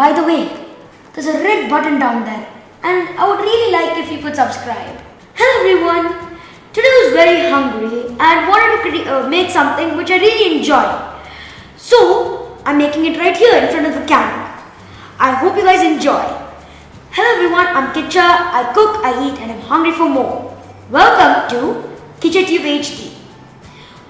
by the way, there's a red button down there and I would really like if you could subscribe. Hello everyone. Today I was very hungry and wanted to make something which I really enjoy. So I'm making it right here in front of the camera. I hope you guys enjoy. Hello everyone, I'm Kitcha. I cook, I eat and I'm hungry for more. Welcome to KitchaTube HD.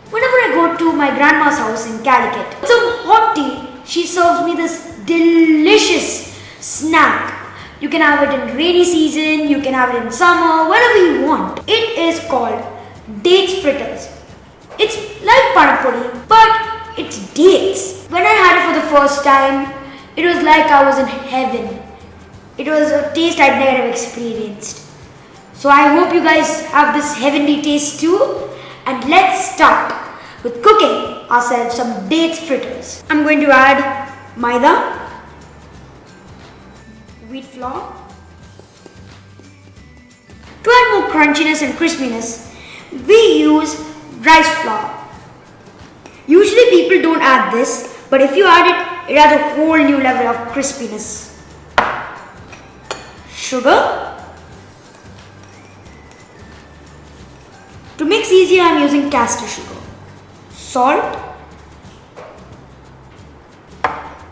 Whenever I go to my grandma's house in Calicut, with some hot tea, she serves me this delicious snack. You can have it in rainy season, you can have it in summer, whenever you want. It is called dates fritters. It's like panapuri, but it's dates. When I had it for the first time, it was like I was in heaven. It was a taste I'd never experienced. So I hope you guys have this heavenly taste too. And let's start with cooking ourselves some dates fritters. I'm going to add maida, wheat flour. To add more crunchiness and crispiness, we use rice flour. Usually people don't add this, but if you add it, it adds a whole new level of crispiness. Sugar. To mix easier, I am using castor sugar. Salt.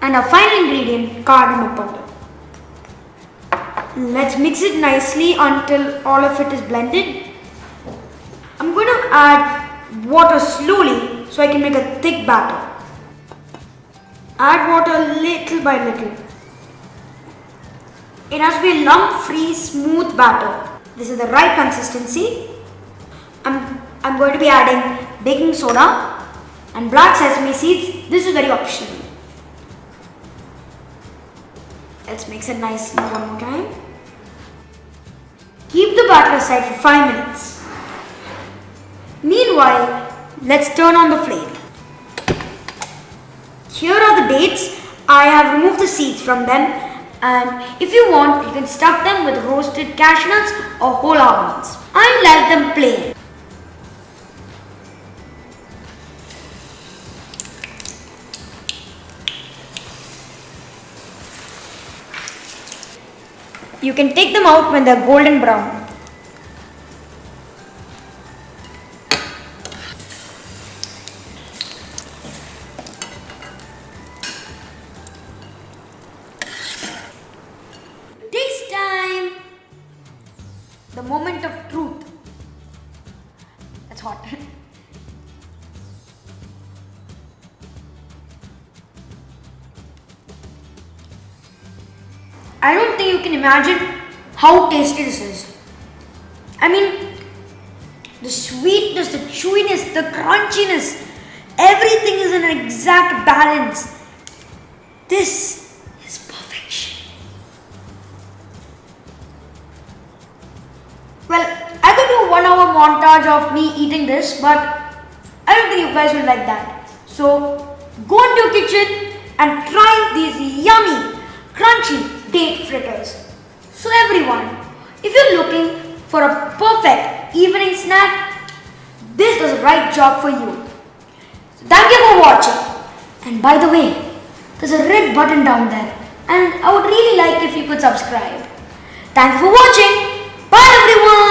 And our final ingredient, cardamom powder. Let's mix it nicely until all of it is blended. I'm going to add water slowly so I can make a thick batter. Add water little by little. It has to be a lump-free, smooth batter. This is the right consistency. I'm going to be adding baking soda and black sesame seeds. This is very optional. Let's mix it nicely one more time. Keep the batter aside for 5 minutes. Meanwhile, let's turn on the flame. Here are the dates. I have removed the seeds from them, and if you want, you can stuff them with roasted cashew nuts or whole almonds. I like them plain. You can take them out when they're golden brown. Taste time! The moment of truth. That's hot. I don't think you can imagine how tasty this is. I mean, the sweetness, the chewiness, the crunchiness, everything is in an exact balance. This is perfection. Well, I could do a 1 hour montage of me eating this, but I don't think you guys will like that. So, go into your kitchen and try these yummy, crunchy date fritters. So everyone, if you're looking for a perfect evening snack, this does the right job for you. Thank you for watching. And by the way, there's a red button down there and I would really like if you could subscribe. Thanks for watching. Bye everyone.